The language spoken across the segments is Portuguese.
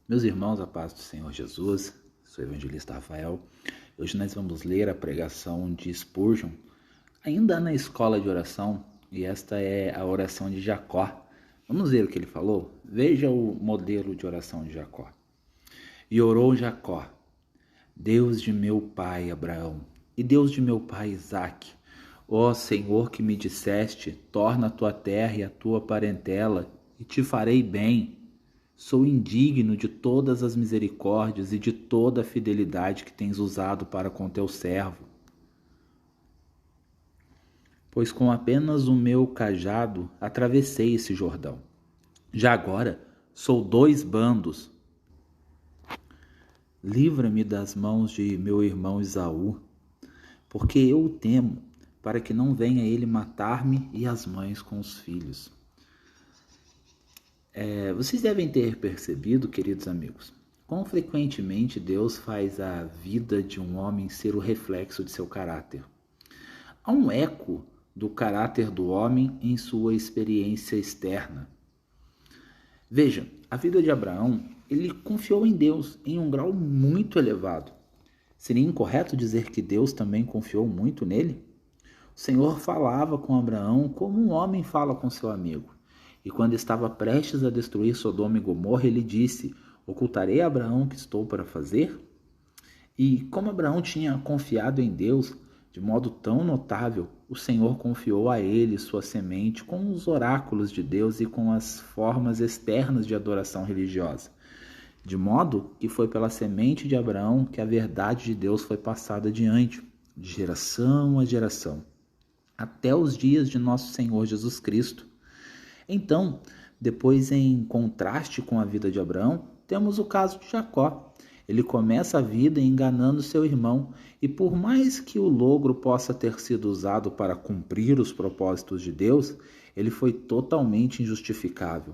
Meus irmãos, a paz do Senhor Jesus, sou o evangelista Rafael. Hoje nós vamos ler a pregação de Spurgeon, ainda na escola de oração, e esta é a oração de Jacó. Vamos ver o que ele falou? Veja o modelo de oração de Jacó. E orou Jacó: Deus de meu pai Abraão e Deus de meu pai Isaque, ó Senhor, que me disseste: torna a tua terra e a tua parentela, e te farei bem. Sou indigno de todas as misericórdias e de toda a fidelidade que tens usado para com teu servo. Pois com apenas o meu cajado atravessei esse Jordão. Já agora sou 2 bandos. Livra-me das mãos de meu irmão Esaú, porque eu o temo, para que não venha ele matar-me e as mães com os filhos. Vocês devem ter percebido, queridos amigos, quão frequentemente Deus faz a vida de um homem ser o reflexo de seu caráter. Há um eco do caráter do homem em sua experiência externa. Veja, a vida de Abraão, ele confiou em Deus em um grau muito elevado. Seria incorreto dizer que Deus também confiou muito nele? O Senhor falava com Abraão como um homem fala com seu amigo. E quando estava prestes a destruir Sodoma e Gomorra, ele disse: ocultarei a Abraão o que estou para fazer? E como Abraão tinha confiado em Deus de modo tão notável, o Senhor confiou a ele sua semente com os oráculos de Deus e com as formas externas de adoração religiosa. De modo que foi pela semente de Abraão que a verdade de Deus foi passada adiante, de geração a geração, até os dias de nosso Senhor Jesus Cristo. Então, depois, em contraste com a vida de Abraão, temos o caso de Jacó. Ele começa a vida enganando seu irmão, e por mais que o logro possa ter sido usado para cumprir os propósitos de Deus, ele foi totalmente injustificável.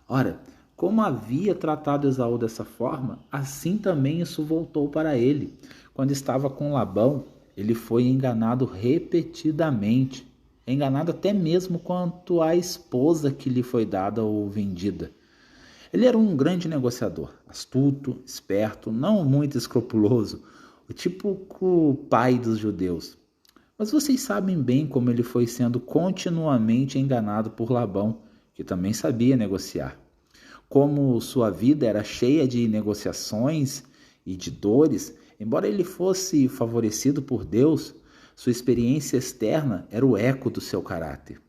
Ora, como havia tratado Esaú dessa forma, assim também isso voltou para ele. Quando estava com Labão, ele foi enganado repetidamente. Enganado até mesmo quanto à esposa que lhe foi dada ou vendida. Ele era um grande negociador, astuto, esperto, não muito escrupuloso, o típico pai dos judeus. Mas vocês sabem bem como ele foi sendo continuamente enganado por Labão, que também sabia negociar. Como sua vida era cheia de negociações e de dores, embora ele fosse favorecido por Deus, sua experiência externa era o eco do seu caráter.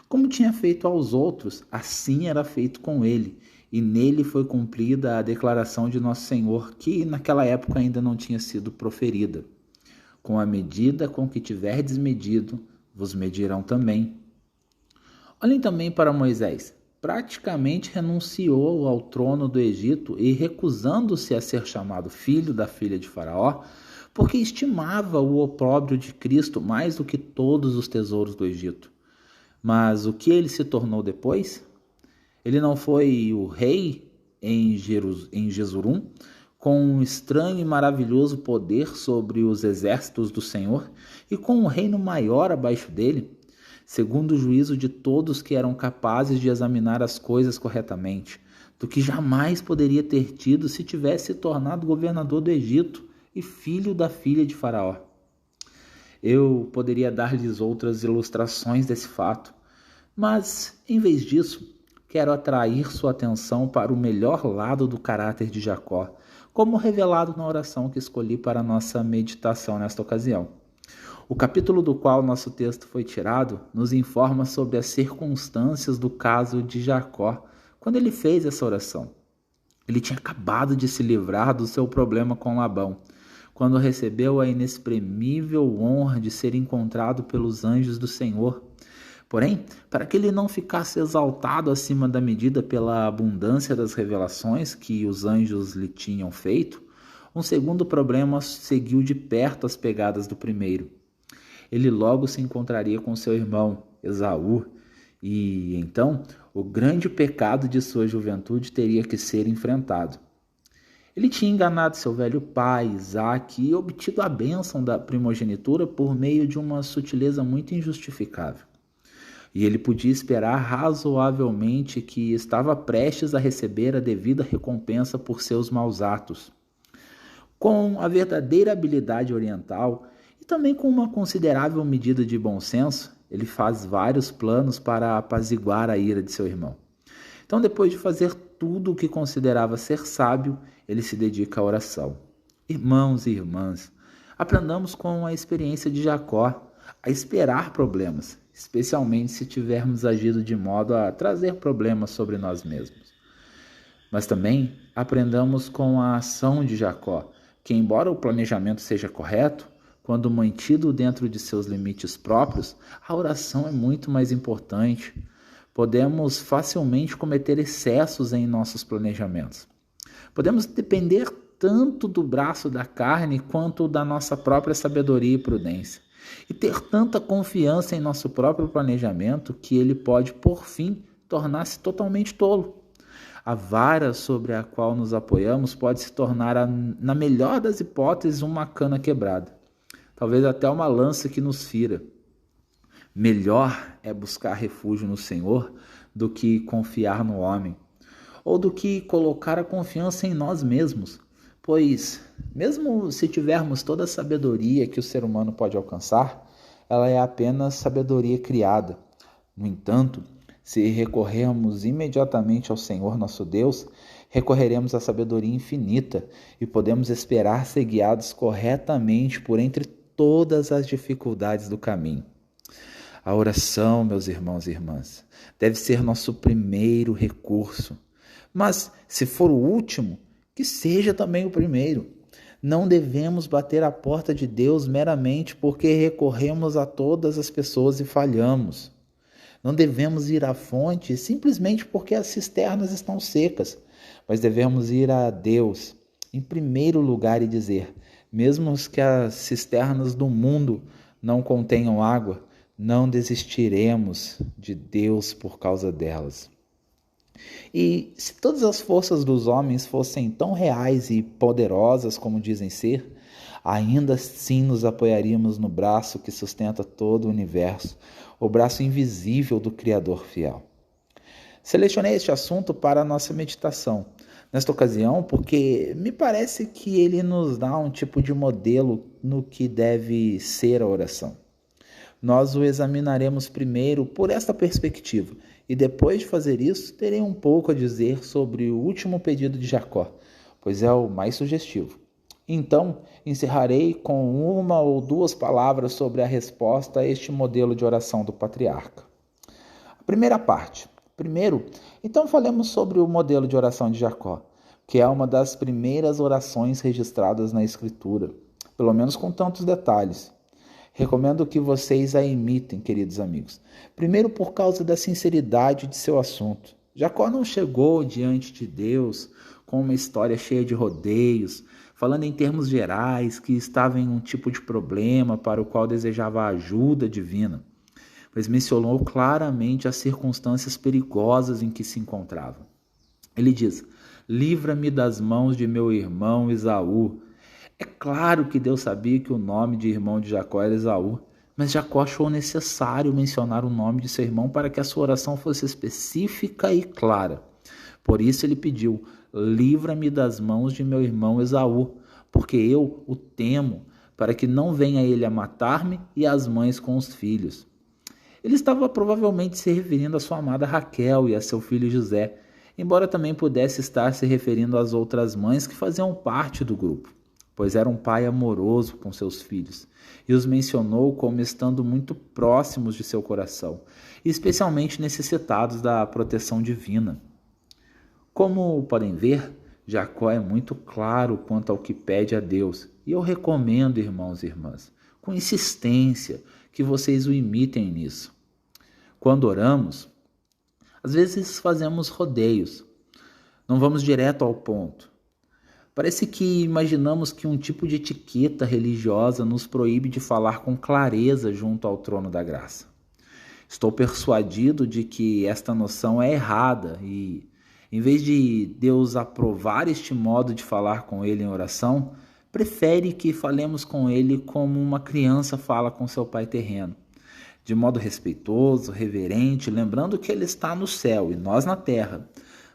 Como tinha feito aos outros, assim era feito com ele, e nele foi cumprida a declaração de Nosso Senhor, que naquela época ainda não tinha sido proferida. Com a medida com que tiverdes medido, vos medirão também. Olhem também para Moisés. Praticamente renunciou ao trono do Egito e, recusando-se a ser chamado filho da filha de Faraó, porque estimava o opróbrio de Cristo mais do que todos os tesouros do Egito. Mas o que ele se tornou depois? Ele não foi o rei em Jesurum, com um estranho e maravilhoso poder sobre os exércitos do Senhor e com um reino maior abaixo dele, segundo o juízo de todos que eram capazes de examinar as coisas corretamente, do que jamais poderia ter tido se tivesse se tornado governador do Egito e filho da filha de Faraó. Eu poderia dar-lhes outras ilustrações desse fato, mas, em vez disso, quero atrair sua atenção para o melhor lado do caráter de Jacó, como revelado na oração que escolhi para nossa meditação nesta ocasião. O capítulo do qual nosso texto foi tirado nos informa sobre as circunstâncias do caso de Jacó, quando ele fez essa oração. Ele tinha acabado de se livrar do seu problema com Labão, quando recebeu a inexprimível honra de ser encontrado pelos anjos do Senhor. Porém, para que ele não ficasse exaltado acima da medida pela abundância das revelações que os anjos lhe tinham feito, um segundo problema seguiu de perto as pegadas do primeiro. Ele logo se encontraria com seu irmão, Esaú, e então o grande pecado de sua juventude teria que ser enfrentado. Ele tinha enganado seu velho pai, Isaque, e obtido a bênção da primogenitura por meio de uma sutileza muito injustificável. e ele podia esperar razoavelmente que estava prestes a receber a devida recompensa por seus maus atos. Com a verdadeira habilidade oriental e também com uma considerável medida de bom senso, ele faz vários planos para apaziguar a ira de seu irmão. Então, depois de fazer tudo o que considerava ser sábio, ele se dedica à oração. Irmãos e irmãs, aprendamos com a experiência de Jacó a esperar problemas, especialmente se tivermos agido de modo a trazer problemas sobre nós mesmos. Mas também aprendamos com a ação de Jacó, que embora o planejamento seja correto, quando mantido dentro de seus limites próprios, a oração é muito mais importante. Podemos facilmente cometer excessos em nossos planejamentos. Podemos depender tanto do braço da carne quanto da nossa própria sabedoria e prudência. E ter tanta confiança em nosso próprio planejamento que ele pode, por fim, tornar-se totalmente tolo. A vara sobre a qual nos apoiamos pode se tornar, na melhor das hipóteses, uma cana quebrada. Talvez até uma lança que nos fira. Melhor é buscar refúgio no Senhor do que confiar no homem, ou do que colocar a confiança em nós mesmos, pois, mesmo se tivermos toda a sabedoria que o ser humano pode alcançar, ela é apenas sabedoria criada. No entanto, se recorrermos imediatamente ao Senhor nosso Deus, recorreremos à sabedoria infinita e podemos esperar ser guiados corretamente por entre todas as dificuldades do caminho. A oração, meus irmãos e irmãs, deve ser nosso primeiro recurso. Mas, se for o último, que seja também o primeiro. Não devemos bater a porta de Deus meramente porque recorremos a todas as pessoas e falhamos. Não devemos ir à fonte simplesmente porque as cisternas estão secas, mas devemos ir a Deus em primeiro lugar e dizer: mesmo que as cisternas do mundo não contenham água, não desistiremos de Deus por causa delas. E se todas as forças dos homens fossem tão reais e poderosas como dizem ser, ainda assim nos apoiaríamos no braço que sustenta todo o universo, o braço invisível do Criador fiel. Selecionei este assunto para a nossa meditação, nesta ocasião, porque me parece que ele nos dá um tipo de modelo no que deve ser a oração. Nós o examinaremos primeiro por esta perspectiva, e depois de fazer isso, terei um pouco a dizer sobre o último pedido de Jacó, pois é o mais sugestivo. Então, encerrarei com uma ou duas palavras sobre a resposta a este modelo de oração do patriarca. A primeira parte. Primeiro, então falemos sobre o modelo de oração de Jacó, que é uma das primeiras orações registradas na Escritura, pelo menos com tantos detalhes. Recomendo que vocês a imitem, queridos amigos. Primeiro, por causa da sinceridade de seu assunto. Jacó não chegou diante de Deus com uma história cheia de rodeios, falando em termos gerais que estava em um tipo de problema para o qual desejava a ajuda divina, mas mencionou claramente as circunstâncias perigosas em que se encontrava. Ele diz: livra-me das mãos de meu irmão Esaú. É claro que Deus sabia que o nome de irmão de Jacó era Esaú, mas Jacó achou necessário mencionar o nome de seu irmão para que a sua oração fosse específica e clara. Por isso ele pediu: livra-me das mãos de meu irmão Esaú, porque eu o temo, para que não venha ele a matar-me e as mães com os filhos. Ele estava provavelmente se referindo à sua amada Raquel e a seu filho José, embora também pudesse estar se referindo às outras mães que faziam parte do grupo, pois era um pai amoroso com seus filhos, e os mencionou como estando muito próximos de seu coração, e especialmente necessitados da proteção divina. Como podem ver, Jacó é muito claro quanto ao que pede a Deus, e eu recomendo, irmãos e irmãs, com insistência, que vocês o imitem nisso. Quando oramos, às vezes fazemos rodeios, não vamos direto ao ponto. Parece que imaginamos que um tipo de etiqueta religiosa nos proíbe de falar com clareza junto ao trono da graça. Estou persuadido de que esta noção é errada e, em vez de Deus aprovar este modo de falar com Ele em oração, prefere que falemos com Ele como uma criança fala com seu pai terreno. de modo respeitoso, reverente, lembrando que Ele está no céu e nós na terra,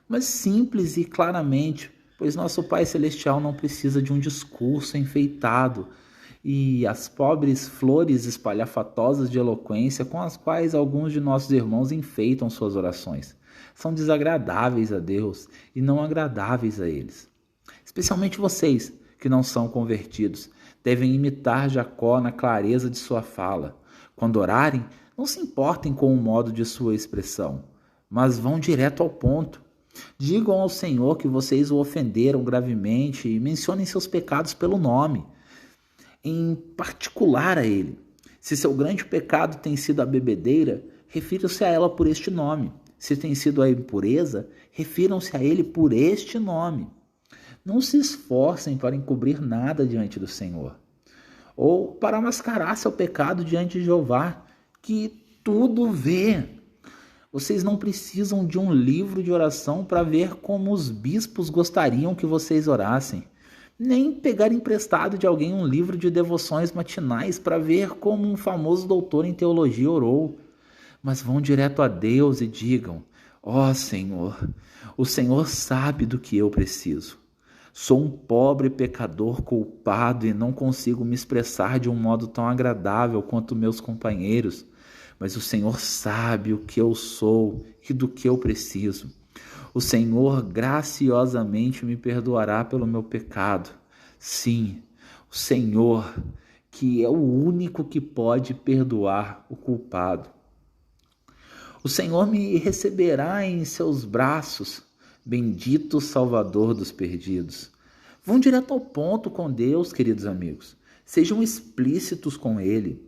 mas simples e claramente, pois nosso Pai Celestial não precisa de um discurso enfeitado e as pobres flores espalhafatosas de eloquência com as quais alguns de nossos irmãos enfeitam suas orações. São desagradáveis a Deus e não agradáveis a eles. Especialmente vocês, que não são convertidos, devem imitar Jacó na clareza de sua fala. Quando orarem, não se importem com o modo de sua expressão, mas vão direto ao ponto. Digam ao Senhor que vocês o ofenderam gravemente e mencionem seus pecados pelo nome, em particular a ele. Se seu grande pecado tem sido a bebedeira, refira-se a ela por este nome. Se tem sido a impureza, refiram-se a ele por este nome. Não se esforcem para encobrir nada diante do Senhor, ou para mascarar seu pecado diante de Jeová, que tudo vê. Vocês não precisam de um livro de oração para ver como os bispos gostariam que vocês orassem, nem pegar emprestado de alguém um livro de devoções matinais para ver como um famoso doutor em teologia orou, mas vão direto a Deus e digam: ó Senhor, o Senhor sabe do que eu preciso. Sou um pobre pecador culpado e não consigo me expressar de um modo tão agradável quanto meus companheiros, mas o Senhor sabe o que eu sou e do que eu preciso. O Senhor graciosamente me perdoará pelo meu pecado. Sim, o Senhor, que é o único que pode perdoar o culpado. O Senhor me receberá em seus braços, bendito Salvador dos perdidos. Vão direto ao ponto com Deus, queridos amigos. Sejam explícitos com Ele.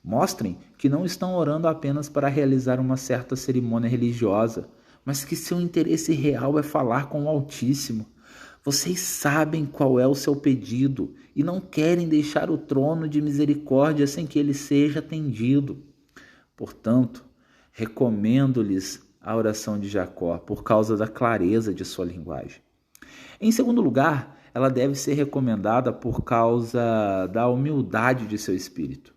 Mostrem que não estão orando apenas para realizar uma certa cerimônia religiosa, mas que seu interesse real é falar com o Altíssimo. Vocês sabem qual é o seu pedido e não querem deixar o trono de misericórdia sem que ele seja atendido. Portanto, recomendo-lhes a oração de Jacó por causa da clareza de sua linguagem. Em segundo lugar, ela deve ser recomendada por causa da humildade de seu espírito.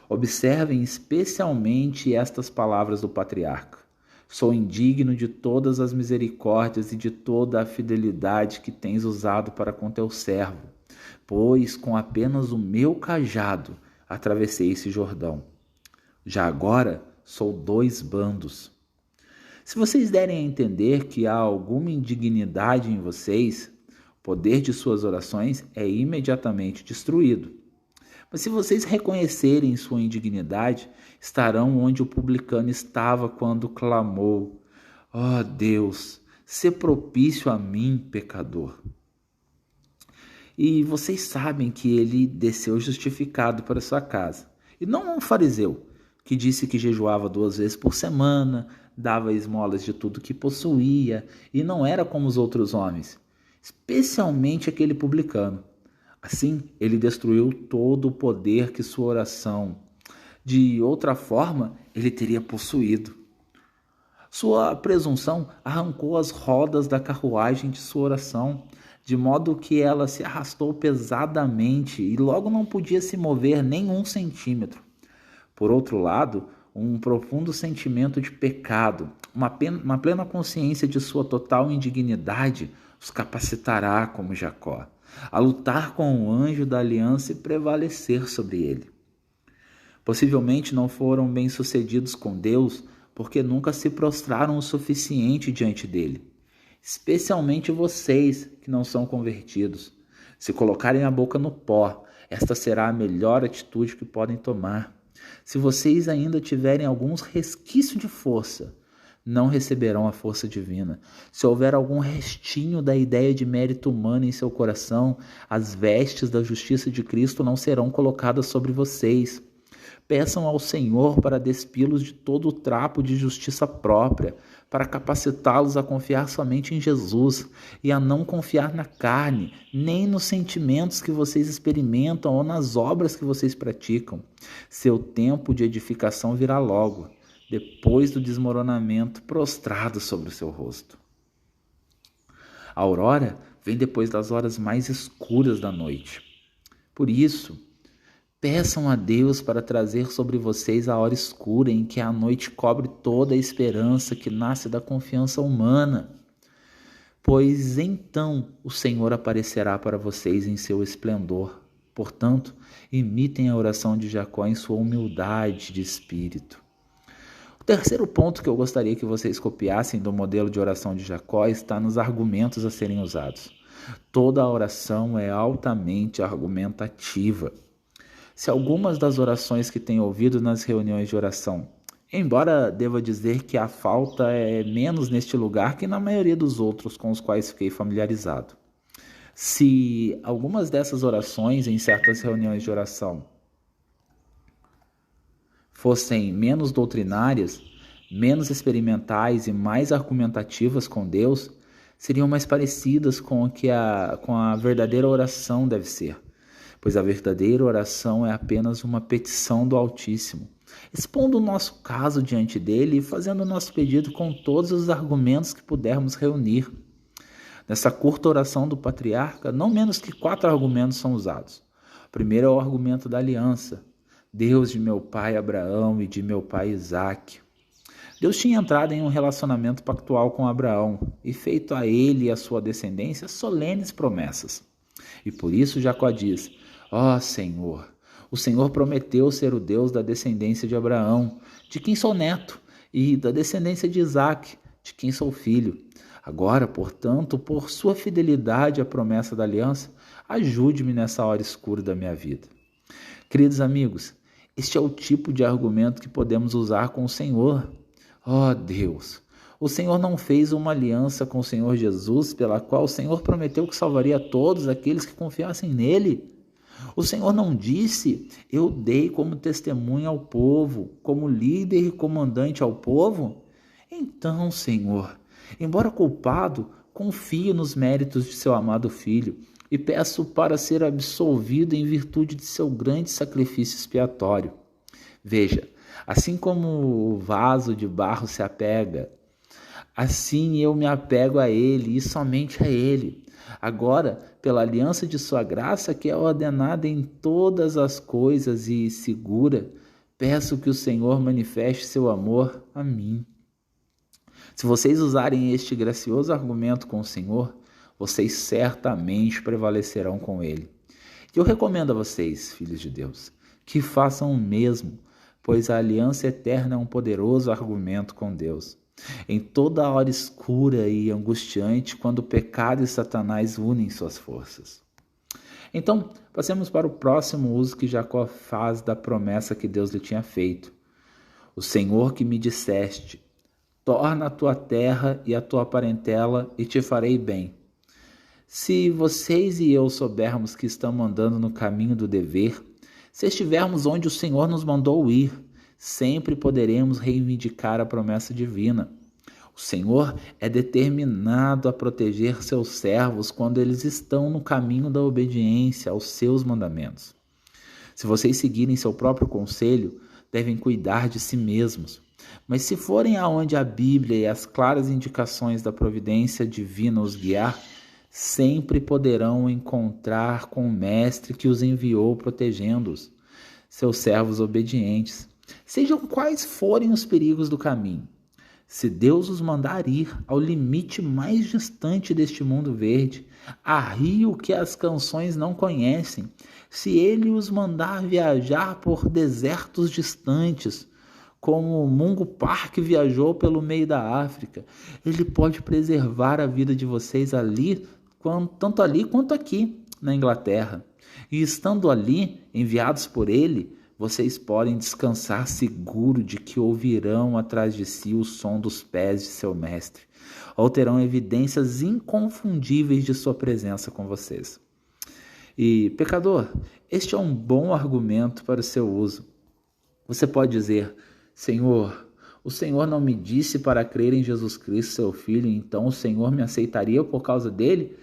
Observem especialmente estas palavras do patriarca: sou indigno de todas as misericórdias e de toda a fidelidade que tens usado para com teu servo, pois com apenas o meu cajado atravessei esse Jordão. Já agora sou 2 bandos. Se vocês derem a entender que há alguma indignidade em vocês, o poder de suas orações é imediatamente destruído. Mas se vocês reconhecerem sua indignidade, estarão onde o publicano estava quando clamou: ó Deus, sê propício a mim, pecador. E vocês sabem que ele desceu justificado para sua casa, e não um fariseu, que disse que jejuava 2 vezes por semana, dava esmolas de tudo que possuía, e não era como os outros homens, especialmente aquele publicano. Assim, ele destruiu todo o poder que sua oração, de outra forma, ele teria possuído. Sua presunção arrancou as rodas da carruagem de sua oração, de modo que ela se arrastou pesadamente e logo não podia se mover nem 1 centímetro. Por outro lado, um profundo sentimento de pecado, uma plena consciência de sua total indignidade os capacitará, como Jacó, a lutar com o anjo da aliança e prevalecer sobre ele. Possivelmente não foram bem-sucedidos com Deus porque nunca se prostraram o suficiente diante dele. Especialmente vocês que não são convertidos. Se colocarem a boca no pó, esta será a melhor atitude que podem tomar. Se vocês ainda tiverem alguns resquícios de força, não receberão a força divina. Se houver algum restinho da ideia de mérito humano em seu coração, as vestes da justiça de Cristo não serão colocadas sobre vocês. Peçam ao Senhor para despilos de todo o trapo de justiça própria, para capacitá-los a confiar somente em Jesus e a não confiar na carne, nem nos sentimentos que vocês experimentam ou nas obras que vocês praticam. Seu tempo de edificação virá logo, depois do desmoronamento prostrado sobre o seu rosto. A aurora vem depois das horas mais escuras da noite. Por isso, Peçam a Deus para trazer sobre vocês a hora escura em que a noite cobre toda a esperança que nasce da confiança humana. Pois então o Senhor aparecerá para vocês em seu esplendor. Portanto, imitem a oração de Jacó em sua humildade de espírito. O terceiro ponto que eu gostaria que vocês copiassem do modelo de oração de Jacó está nos argumentos a serem usados. Toda oração é altamente argumentativa. Se algumas das orações que tenho ouvido nas reuniões de oração, embora deva dizer que a falta é menos neste lugar que na maioria dos outros com os quais fiquei familiarizado. Se algumas dessas orações em certas reuniões de oração fossem menos doutrinárias, menos experimentais e mais argumentativas com Deus, seriam mais parecidas com a verdadeira oração deve ser, pois a verdadeira oração é apenas uma petição do Altíssimo, expondo o nosso caso diante dele e fazendo o nosso pedido com todos os argumentos que pudermos reunir. Nessa curta oração do patriarca, não menos que 4 argumentos são usados. O primeiro é o argumento da aliança. Deus de meu pai Abraão e de meu pai Isaque. Deus tinha entrado em um relacionamento pactual com Abraão e feito a ele e a sua descendência solenes promessas. E por isso Jacó diz: ó Senhor, o Senhor prometeu ser o Deus da descendência de Abraão, de quem sou neto, e da descendência de Isaque, de quem sou filho. Agora, portanto, por sua fidelidade à promessa da aliança, ajude-me nessa hora escura da minha vida. Queridos amigos, este é o tipo de argumento que podemos usar com o Senhor. Ó Deus, o Senhor não fez uma aliança com o Senhor Jesus, pela qual o Senhor prometeu que salvaria todos aqueles que confiassem nele. O Senhor não disse: eu dei como testemunha ao povo, como líder e comandante ao povo? Então, Senhor, embora culpado, confio nos méritos de seu amado Filho e peço para ser absolvido em virtude de seu grande sacrifício expiatório. Veja, assim como o vaso de barro se apega, assim eu me apego a ele e somente a ele. Agora, pela aliança de sua graça, que é ordenada em todas as coisas e segura, peço que o Senhor manifeste seu amor a mim. Se vocês usarem este gracioso argumento com o Senhor, vocês certamente prevalecerão com ele. E eu recomendo a vocês, filhos de Deus, que façam o mesmo, pois a aliança eterna é um poderoso argumento com Deus. Em toda hora escura e angustiante, quando o pecado e Satanás unem suas forças. Então, passemos para o próximo uso que Jacó faz da promessa que Deus lhe tinha feito. O Senhor que me disseste: torna a tua terra e a tua parentela e te farei bem. Se vocês e eu soubermos que estamos andando no caminho do dever, se estivermos onde o Senhor nos mandou ir, sempre poderemos reivindicar a promessa divina. O Senhor é determinado a proteger seus servos quando eles estão no caminho da obediência aos seus mandamentos. Se vocês seguirem seu próprio conselho, devem cuidar de si mesmos. Mas se forem aonde a Bíblia e as claras indicações da providência divina os guiar, sempre poderão encontrar com o Mestre que os enviou protegendo-os, seus servos obedientes. Sejam quais forem os perigos do caminho, se Deus os mandar ir ao limite mais distante deste mundo verde, a rio que as canções não conhecem, se Ele os mandar viajar por desertos distantes, como Mungo Park viajou pelo meio da África, Ele pode preservar a vida de vocês ali, tanto ali quanto aqui na Inglaterra. E estando ali, enviados por Ele, vocês podem descansar seguro de que ouvirão atrás de si o som dos pés de seu mestre, ou terão evidências inconfundíveis de sua presença com vocês. E, pecador, este é um bom argumento para o seu uso. Você pode dizer: Senhor, o Senhor não me disse para crer em Jesus Cristo, seu Filho, então o Senhor me aceitaria por causa dele?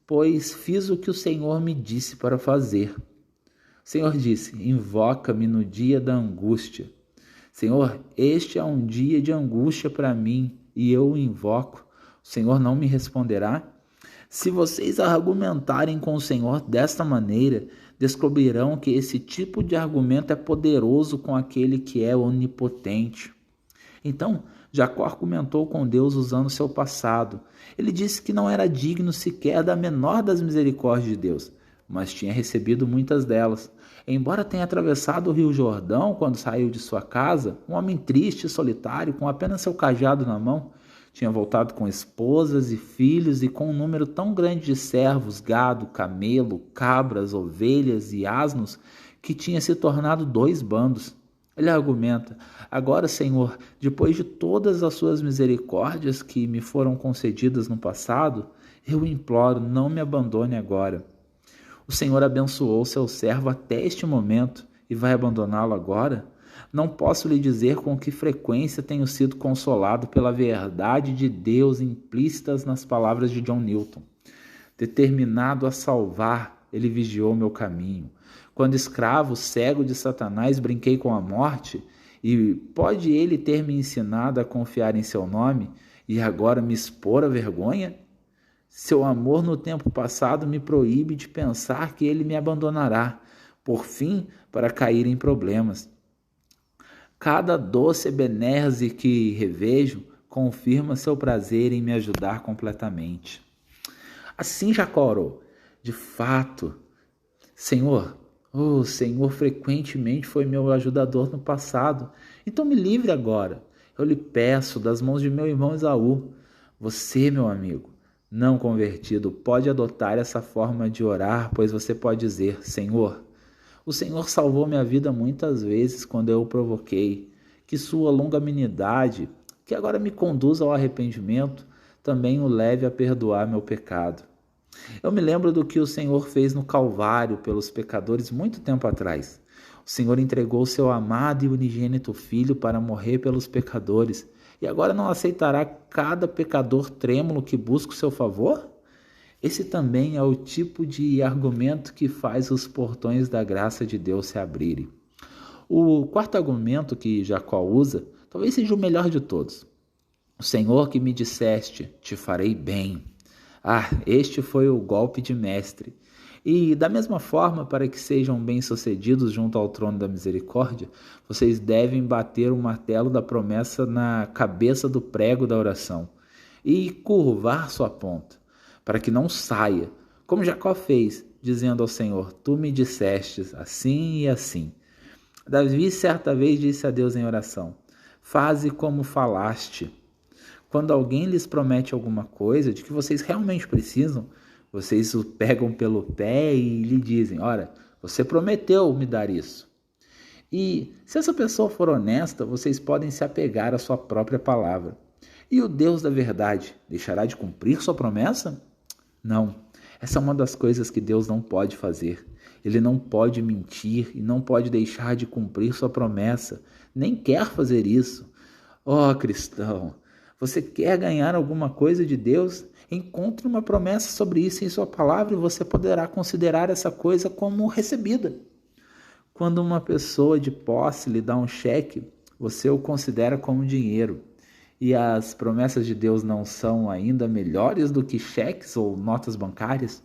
Pois fiz o que o Senhor me disse para fazer. O Senhor disse: invoca-me no dia da angústia. Senhor, este é um dia de angústia para mim e eu o invoco. O Senhor não me responderá? Se vocês argumentarem com o Senhor desta maneira, descobrirão que esse tipo de argumento é poderoso com aquele que é onipotente. Então, Jacó argumentou com Deus usando seu passado. Ele disse que não era digno sequer da menor das misericórdias de Deus, mas tinha recebido muitas delas. Embora tenha atravessado o rio Jordão quando saiu de sua casa, um homem triste e solitário, com apenas seu cajado na mão, tinha voltado com esposas e filhos e com um número tão grande de servos, gado, camelo, cabras, ovelhas e asnos, que tinha se tornado 2 bandos. Ele argumenta: agora, Senhor, depois de todas as suas misericórdias que me foram concedidas no passado, eu imploro, não me abandone agora. O Senhor abençoou seu servo até este momento e vai abandoná-lo agora? Não posso lhe dizer com que frequência tenho sido consolado pela verdade de Deus implícitas nas palavras de John Newton. Determinado a salvar, ele vigiou meu caminho. Quando escravo, cego de Satanás, brinquei com a morte, e pode ele ter me ensinado a confiar em seu nome e agora me expor à vergonha? Seu amor no tempo passado me proíbe de pensar que ele me abandonará, por fim, para cair em problemas. Cada doce benese que revejo confirma seu prazer em me ajudar completamente. Assim Jacó orou: de fato, Senhor, o Senhor frequentemente foi meu ajudador no passado, então me livre agora. Eu lhe peço das mãos de meu irmão Esaú. Você, meu amigo, não convertido, pode adotar essa forma de orar, pois você pode dizer: Senhor, o Senhor salvou minha vida muitas vezes quando eu o provoquei. Que sua longanimidade, que agora me conduza ao arrependimento, também o leve a perdoar meu pecado. Eu me lembro do que o Senhor fez no Calvário pelos pecadores muito tempo atrás. O Senhor entregou seu amado e unigênito Filho para morrer pelos pecadores, e agora não aceitará cada pecador trêmulo que busca o seu favor? Esse também é o tipo de argumento que faz os portões da graça de Deus se abrirem. O quarto argumento que Jacó usa talvez seja o melhor de todos. O Senhor que me disseste, te farei bem. Este foi o golpe de mestre. E da mesma forma, para que sejam bem-sucedidos junto ao trono da misericórdia, vocês devem bater o martelo da promessa na cabeça do prego da oração e curvar sua ponta, para que não saia, como Jacó fez, dizendo ao Senhor: tu me disseste assim e assim. Davi certa vez disse a Deus em oração: faze como falaste. Quando alguém lhes promete alguma coisa de que vocês realmente precisam, vocês o pegam pelo pé e lhe dizem: ora, você prometeu me dar isso. E se essa pessoa for honesta, vocês podem se apegar à sua própria palavra. E o Deus da verdade deixará de cumprir sua promessa? Não. Essa é uma das coisas que Deus não pode fazer. Ele não pode mentir e não pode deixar de cumprir sua promessa. Nem quer fazer isso. Cristão, você quer ganhar alguma coisa de Deus? Encontre uma promessa sobre isso em sua palavra e você poderá considerar essa coisa como recebida. Quando uma pessoa de posse lhe dá um cheque, você o considera como dinheiro. E as promessas de Deus não são ainda melhores do que cheques ou notas bancárias?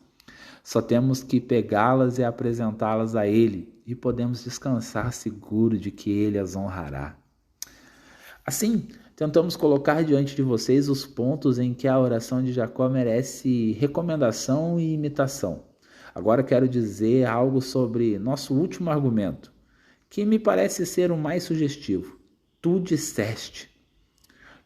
Só temos que pegá-las e apresentá-las a Ele, e podemos descansar seguro de que Ele as honrará. Assim, tentamos colocar diante de vocês os pontos em que a oração de Jacó merece recomendação e imitação. Agora quero dizer algo sobre nosso último argumento, que me parece ser o mais sugestivo. Tu disseste.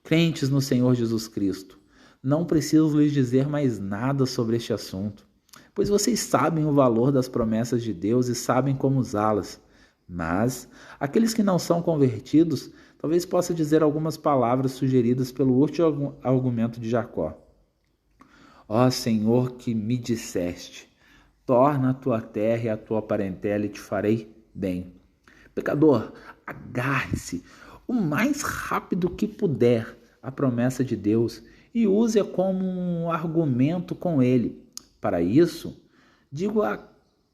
Crentes no Senhor Jesus Cristo, não preciso lhes dizer mais nada sobre este assunto, pois vocês sabem o valor das promessas de Deus e sabem como usá-las. Mas aqueles que não são convertidos, talvez possa dizer algumas palavras sugeridas pelo último argumento de Jacó. Ó Senhor que me disseste, torna a tua terra e a tua parentela e te farei bem. Pecador, agarre-se o mais rápido que puder a promessa de Deus e use-a como um argumento com ele. Para isso, digo a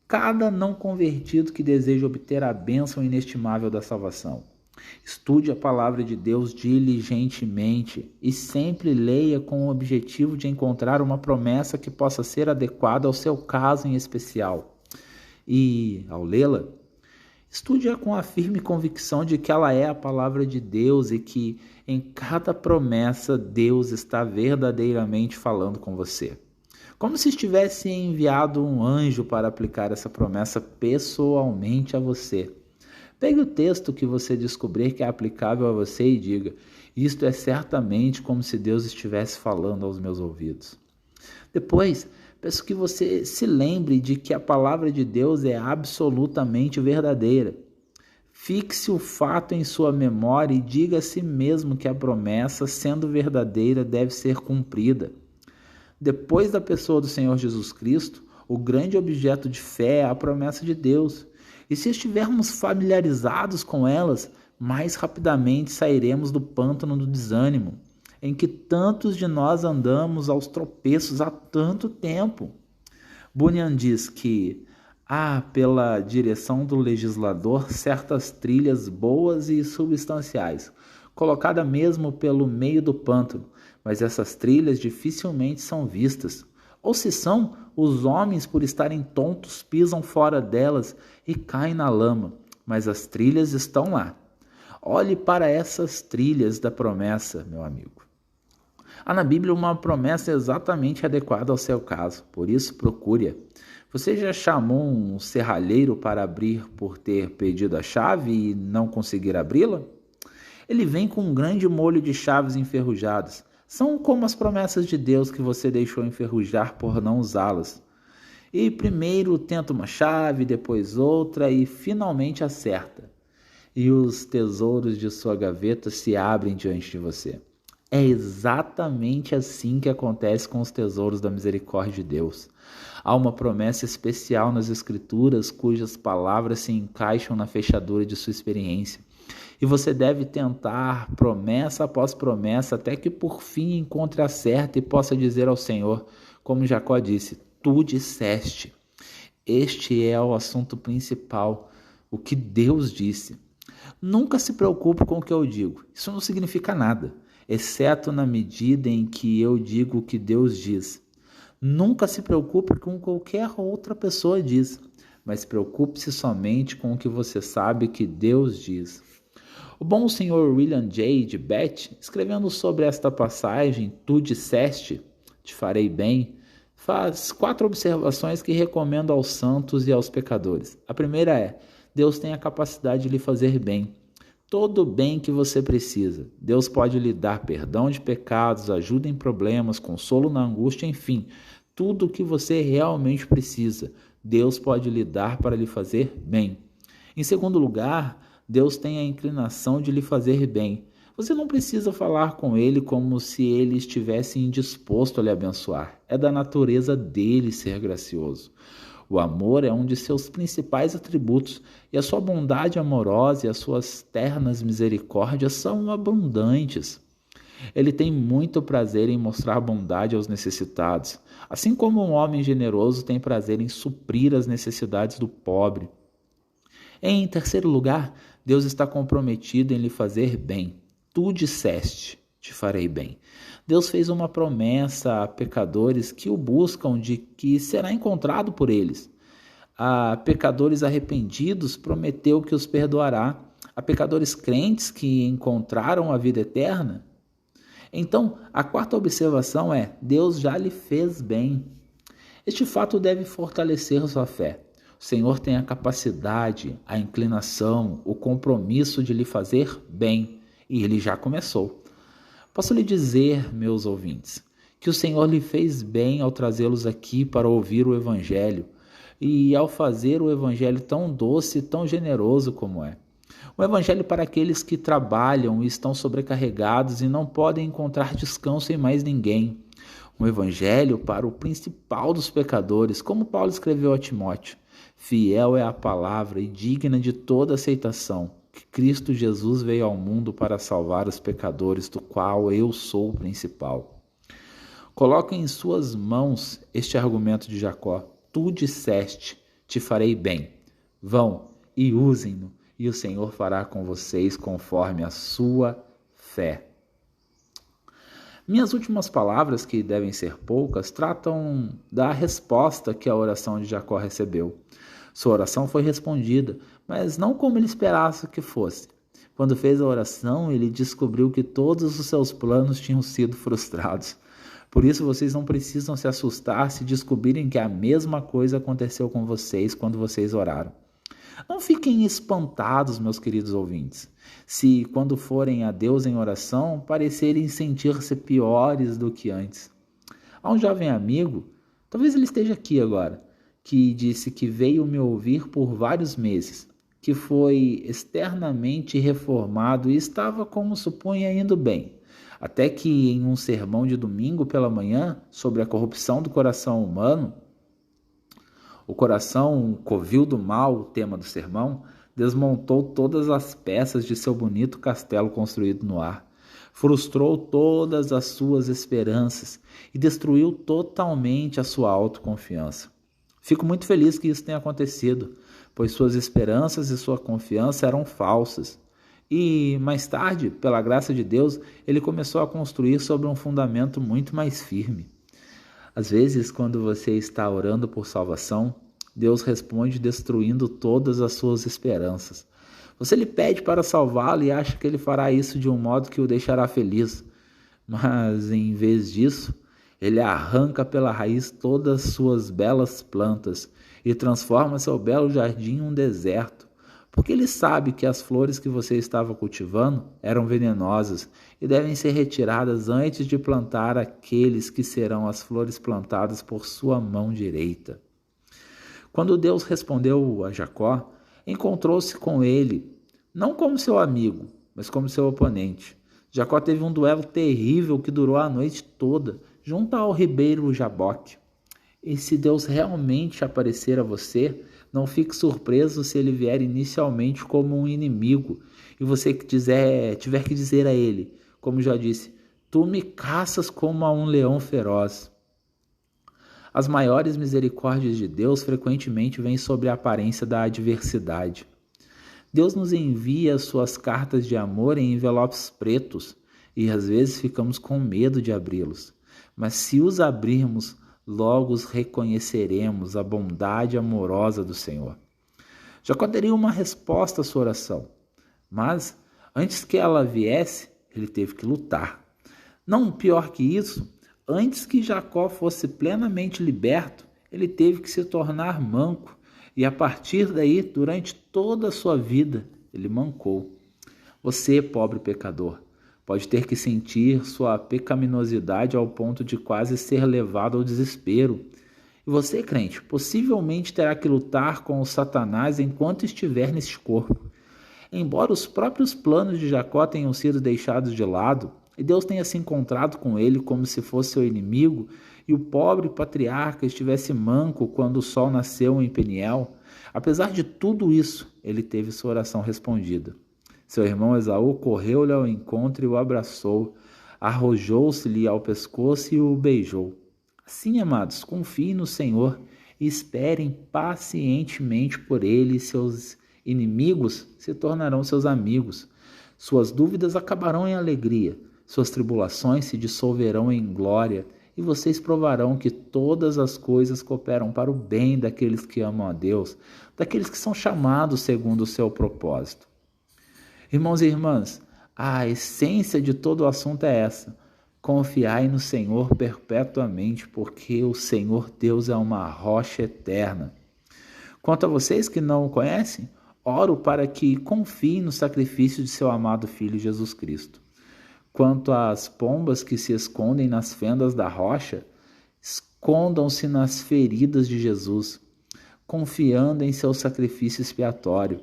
cada não convertido que deseja obter a bênção inestimável da salvação: Estude a palavra de Deus diligentemente e sempre leia com o objetivo de encontrar uma promessa que possa ser adequada ao seu caso em especial. E, ao lê-la, estude-a com a firme convicção de que ela é a palavra de Deus e que em cada promessa Deus está verdadeiramente falando com você. Como se estivesse enviado um anjo para aplicar essa promessa pessoalmente a você. Pegue o texto que você descobrir que é aplicável a você e diga: isto é certamente como se Deus estivesse falando aos meus ouvidos. Depois, peço que você se lembre de que a palavra de Deus é absolutamente verdadeira. Fixe o fato em sua memória e diga a si mesmo que a promessa, sendo verdadeira, deve ser cumprida. Depois da pessoa do Senhor Jesus Cristo, o grande objeto de fé é a promessa de Deus. E se estivermos familiarizados com elas, mais rapidamente sairemos do pântano do desânimo, em que tantos de nós andamos aos tropeços há tanto tempo. Bunyan diz que há, pela direção do legislador, certas trilhas boas e substanciais, colocadas mesmo pelo meio do pântano, mas essas trilhas dificilmente são vistas. Ou se são, os homens, por estarem tontos, pisam fora delas e caem na lama, mas as trilhas estão lá. Olhe para essas trilhas da promessa, meu amigo. Há na Bíblia uma promessa exatamente adequada ao seu caso, por isso procure-a. Você já chamou um serralheiro para abrir por ter perdido a chave e não conseguir abri-la? Ele vem com um grande molho de chaves enferrujadas. São como as promessas de Deus que você deixou enferrujar por não usá-las. E primeiro tenta uma chave, depois outra e finalmente acerta. E os tesouros de sua gaveta se abrem diante de você. É exatamente assim que acontece com os tesouros da misericórdia de Deus. Há uma promessa especial nas Escrituras cujas palavras se encaixam na fechadura de sua experiência. E você deve tentar promessa após promessa até que por fim encontre a certa e possa dizer ao Senhor, como Jacó disse: tu disseste. Este é o assunto principal, o que Deus disse. Nunca se preocupe com o que eu digo, isso não significa nada, exceto na medida em que eu digo o que Deus diz. Nunca se preocupe com qualquer outra pessoa diz, mas preocupe-se somente com o que você sabe que Deus diz. O bom senhor William J. de Beth, escrevendo sobre esta passagem, tu disseste, te farei bem, faz 4 observações que recomendo aos santos e aos pecadores. A primeira é: Deus tem a capacidade de lhe fazer bem. Todo o bem que você precisa. Deus pode lhe dar perdão de pecados, ajuda em problemas, consolo na angústia, enfim, tudo o que você realmente precisa. Deus pode lhe dar para lhe fazer bem. Em segundo lugar, Deus tem a inclinação de lhe fazer bem. Você não precisa falar com Ele como se Ele estivesse indisposto a lhe abençoar. É da natureza dele ser gracioso. O amor é um de seus principais atributos, e a sua bondade amorosa e as suas ternas misericórdias são abundantes. Ele tem muito prazer em mostrar bondade aos necessitados, assim como um homem generoso tem prazer em suprir as necessidades do pobre. Em terceiro lugar, Deus está comprometido em lhe fazer bem. Tu disseste, te farei bem. Deus fez uma promessa a pecadores que o buscam de que será encontrado por eles. A pecadores arrependidos prometeu que os perdoará. A pecadores crentes que encontraram a vida eterna. Então, a quarta observação é: Deus já lhe fez bem. Este fato deve fortalecer sua fé. O Senhor tem a capacidade, a inclinação, o compromisso de lhe fazer bem, e Ele já começou. Posso lhe dizer, meus ouvintes, que o Senhor lhe fez bem ao trazê-los aqui para ouvir o Evangelho, e ao fazer o Evangelho tão doce e tão generoso como é. O Evangelho para aqueles que trabalham e estão sobrecarregados e não podem encontrar descanso em mais ninguém. Um Evangelho para o principal dos pecadores, como Paulo escreveu a Timóteo. Fiel é a palavra e digna de toda aceitação, que Cristo Jesus veio ao mundo para salvar os pecadores, do qual eu sou o principal. Coloque em suas mãos este argumento de Jacó. Tu disseste, te farei bem. Vão e usem-no e o Senhor fará com vocês conforme a sua fé. Minhas últimas palavras, que devem ser poucas, tratam da resposta que a oração de Jacó recebeu. Sua oração foi respondida, mas não como ele esperasse que fosse. Quando fez a oração, ele descobriu que todos os seus planos tinham sido frustrados. Por isso, vocês não precisam se assustar se descobrirem que a mesma coisa aconteceu com vocês quando vocês oraram. Não fiquem espantados, meus queridos ouvintes, se quando forem a Deus em oração parecerem sentir-se piores do que antes. Há um jovem amigo, talvez ele esteja aqui agora, que disse que veio me ouvir por vários meses, que foi externamente reformado e estava, como supunha, indo bem. Até que em um sermão de domingo pela manhã sobre a corrupção do coração humano, o coração, o covil do mal, o tema do sermão, desmontou todas as peças de seu bonito castelo construído no ar, frustrou todas as suas esperanças e destruiu totalmente a sua autoconfiança. Fico muito feliz que isso tenha acontecido, pois suas esperanças e sua confiança eram falsas. E, mais tarde, pela graça de Deus, ele começou a construir sobre um fundamento muito mais firme. Às vezes, quando você está orando por salvação, Deus responde destruindo todas as suas esperanças. Você lhe pede para salvá-lo e acha que ele fará isso de um modo que o deixará feliz. Mas, em vez disso, ele arranca pela raiz todas as suas belas plantas e transforma seu belo jardim em um deserto, porque ele sabe que as flores que você estava cultivando eram venenosas e devem ser retiradas antes de plantar aqueles que serão as flores plantadas por sua mão direita. Quando Deus respondeu a Jacó, encontrou-se com ele, não como seu amigo, mas como seu oponente. Jacó teve um duelo terrível que durou a noite toda, junto ao ribeiro Jaboque. E se Deus realmente aparecer a você, não fique surpreso se ele vier inicialmente como um inimigo e você tiver que dizer a ele, como já disse, tu me caças como a um leão feroz. As maiores misericórdias de Deus frequentemente vêm sob a aparência da adversidade. Deus nos envia suas cartas de amor em envelopes pretos e às vezes ficamos com medo de abri-los. Mas se os abrirmos, logo os reconheceremos a bondade amorosa do Senhor. Jacó teria uma resposta à sua oração, mas antes que ela viesse, ele teve que lutar. Não pior que isso, antes que Jacó fosse plenamente liberto, ele teve que se tornar manco, e a partir daí, durante toda a sua vida, ele mancou. Você, pobre pecador, pode ter que sentir sua pecaminosidade ao ponto de quase ser levado ao desespero. E você, crente, possivelmente terá que lutar com o Satanás enquanto estiver nesse corpo. Embora os próprios planos de Jacó tenham sido deixados de lado, e Deus tenha se encontrado com ele como se fosse seu inimigo, e o pobre patriarca estivesse manco quando o sol nasceu em Peniel, apesar de tudo isso, ele teve sua oração respondida. Seu irmão Esaú correu-lhe ao encontro e o abraçou, arrojou-se-lhe ao pescoço e o beijou. Assim, amados, confiem no Senhor e esperem pacientemente por ele, e seus inimigos se tornarão seus amigos. Suas dúvidas acabarão em alegria, suas tribulações se dissolverão em glória, e vocês provarão que todas as coisas cooperam para o bem daqueles que amam a Deus, daqueles que são chamados segundo o seu propósito. Irmãos e irmãs, a essência de todo o assunto é essa: confiai no Senhor perpetuamente, porque o Senhor Deus é uma rocha eterna. Quanto a vocês que não o conhecem, oro para que confiem no sacrifício de seu amado Filho Jesus Cristo. Quanto às pombas que se escondem nas fendas da rocha, escondam-se nas feridas de Jesus, confiando em seu sacrifício expiatório.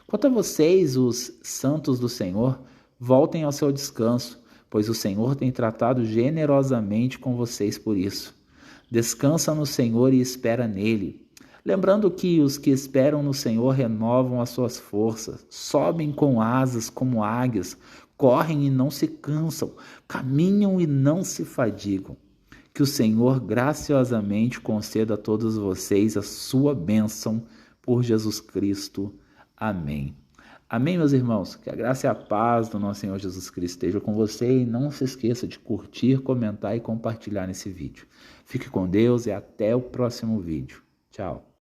Quanto a vocês, os santos do Senhor, voltem ao seu descanso, pois o Senhor tem tratado generosamente com vocês por isso. Descansa no Senhor e espera nele. Lembrando que os que esperam no Senhor renovam as suas forças, sobem com asas como águias, correm e não se cansam, caminham e não se fadigam. Que o Senhor graciosamente conceda a todos vocês a sua bênção por Jesus Cristo. Amém. Amém, meus irmãos? Que a graça e a paz do nosso Senhor Jesus Cristo esteja com você e não se esqueça de curtir, comentar e compartilhar nesse vídeo. Fique com Deus e até o próximo vídeo. Tchau.